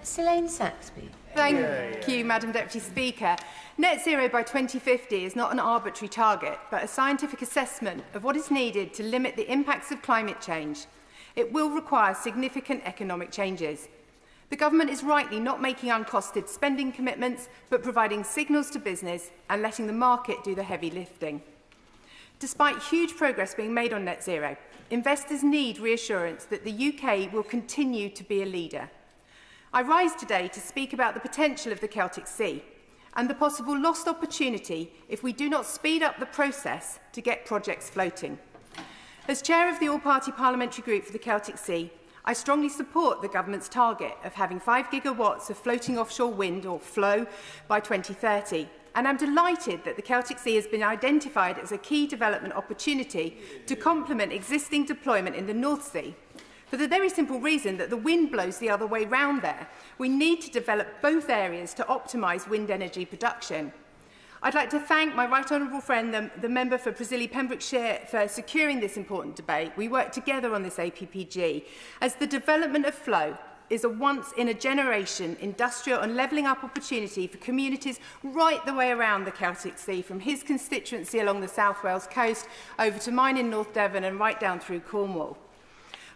Selene Saxby. Thank you, Madam Deputy Speaker. Net zero by 2050 is not an arbitrary target, but a scientific assessment of what is needed to limit the impacts of climate change. It will require significant economic changes. The Government is rightly not making uncosted spending commitments, but providing signals to business and letting the market do the heavy lifting. Despite huge progress being made on net zero, investors need reassurance that the UK will continue to be a leader. I rise today to speak about the potential of the Celtic Sea and the possible lost opportunity if we do not speed up the process to get projects floating. As chair of the All-Party Parliamentary Group for the Celtic Sea, I strongly support the Government's target of having 5 gigawatts of floating offshore wind, or FLOW, by 2030, and I'm delighted that the Celtic Sea has been identified as a key development opportunity to complement existing deployment in the North Sea. For the very simple reason that the wind blows the other way round there. We need to develop both areas to optimise wind energy production. I'd like to thank my right honourable friend, the member for Presili Pembrokeshire, for securing this important debate. We worked together on this APPG, as the development of FLOW is a once-in-a-generation industrial and levelling up opportunity for communities right the way around the Celtic Sea, from his constituency along the South Wales coast over to mine in North Devon and right down through Cornwall.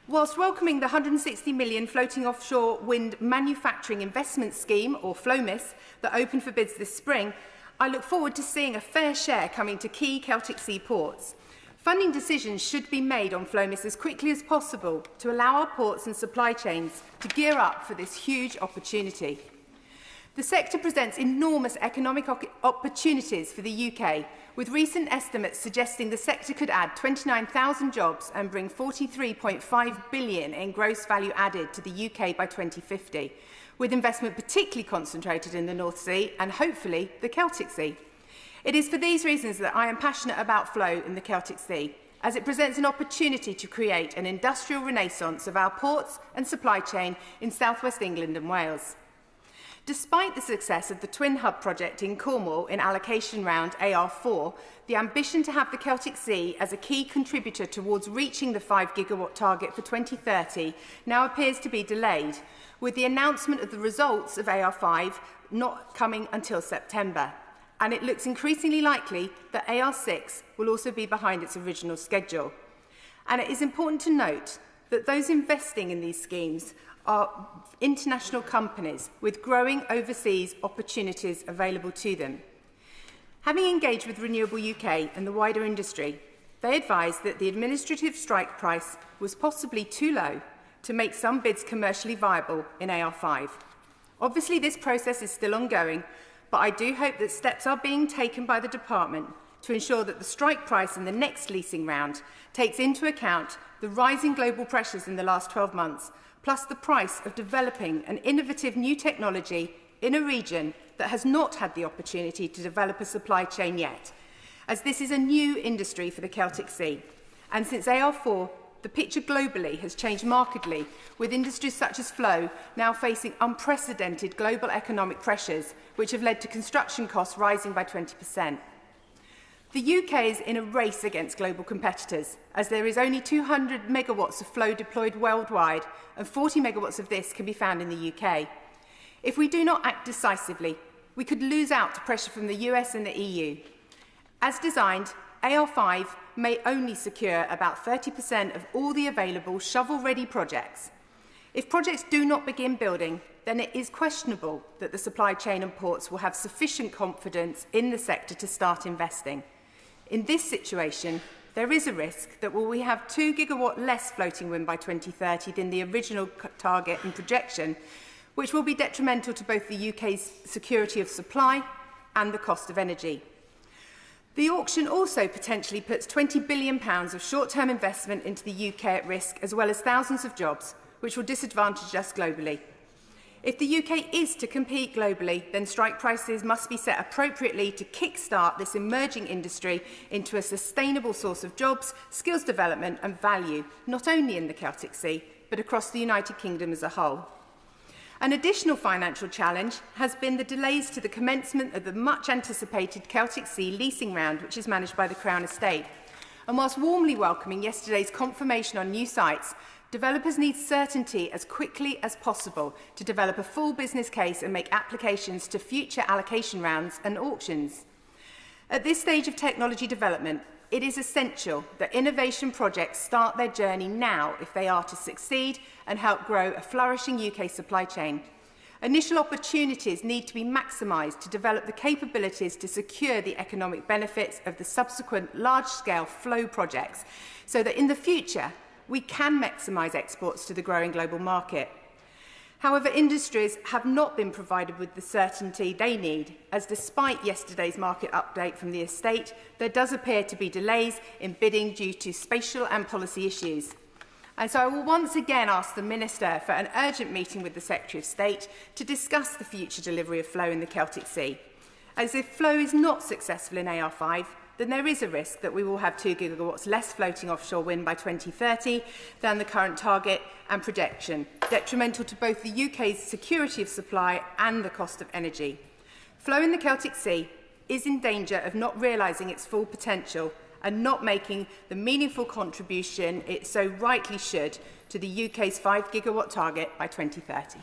Whilst welcoming the 160 million floating offshore wind manufacturing investment scheme, or FLOMIS, that opened for bids this spring, I look forward to seeing a fair share coming to key Celtic Sea ports. Funding decisions should be made on FLOMIS as quickly as possible to allow our ports and supply chains to gear up for this huge opportunity. The sector presents enormous economic opportunities for the UK, with recent estimates suggesting the sector could add 29,000 jobs and bring 43.5 billion in gross value added to the UK by 2050, with investment particularly concentrated in the North Sea and hopefully the Celtic Sea. It is for these reasons that I am passionate about FLOW in the Celtic Sea, as it presents an opportunity to create an industrial renaissance of our ports and supply chain in South West England and Wales. Despite the success of the Twin Hub project in Cornwall in allocation round AR4, the ambition to have the Celtic Sea as a key contributor towards reaching the 5 gigawatt target for 2030 now appears to be delayed, with the announcement of the results of AR5 not coming until September. And it looks increasingly likely that AR6 will also be behind its original schedule. And it is important to note that those investing in these schemes are international companies with growing overseas opportunities available to them. Having engaged with Renewable UK and the wider industry, they advised that the administrative strike price was possibly too low to make some bids commercially viable in AR5. Obviously, this process is still ongoing, but I do hope that steps are being taken by the Department to ensure that the strike price in the next leasing round takes into account the rising global pressures in the last 12 months, plus the price of developing an innovative new technology in a region that has not had the opportunity to develop a supply chain yet, as this is a new industry for the Celtic Sea. And since AR4, the picture globally has changed markedly, with industries such as FLOW now facing unprecedented global economic pressures, which have led to construction costs rising by 20%. The UK is in a race against global competitors, as there is only 200 megawatts of FLOW deployed worldwide, and 40 megawatts of this can be found in the UK. If we do not act decisively, we could lose out to pressure from the US and the EU. As designed, AR5 may only secure about 30% of all the available shovel-ready projects. If projects do not begin building, then it is questionable that the supply chain and ports will have sufficient confidence in the sector to start investing. In this situation, there is a risk that while we have 2 gigawatt less floating wind by 2030 than the original target and projection, which will be detrimental to both the UK's security of supply and the cost of energy. The auction also potentially puts £20 billion of short-term investment into the UK at risk, as well as thousands of jobs, which will disadvantage us globally. If the UK is to compete globally, then strike prices must be set appropriately to kickstart this emerging industry into a sustainable source of jobs, skills development and value, not only in the Celtic Sea, but across the United Kingdom as a whole. An additional financial challenge has been the delays to the commencement of the much-anticipated Celtic Sea leasing round, which is managed by the Crown Estate. And whilst warmly welcoming yesterday's confirmation on new sites, Developers need certainty as quickly as possible to develop a full business case and make applications to future allocation rounds and auctions. At this stage of technology development, it is essential that innovation projects start their journey now if they are to succeed and help grow a flourishing UK supply chain. Initial opportunities need to be maximised to develop the capabilities to secure the economic benefits of the subsequent large-scale flow projects so that in the future we can maximise exports to the growing global market. However, industries have not been provided with the certainty they need, as despite yesterday's market update from the estate, there does appear to be delays in bidding due to spatial and policy issues. And so I will once again ask the Minister for an urgent meeting with the Secretary of State to discuss the future delivery of flow in the Celtic Sea. As if flow is not successful in AR5, then there is a risk that we will have 2 gigawatts less floating offshore wind by 2030 than the current target and projection, detrimental to both the UK's security of supply and the cost of energy. Flow in the Celtic Sea is in danger of not realising its full potential and not making the meaningful contribution it so rightly should to the UK's 5 gigawatt target by 2030.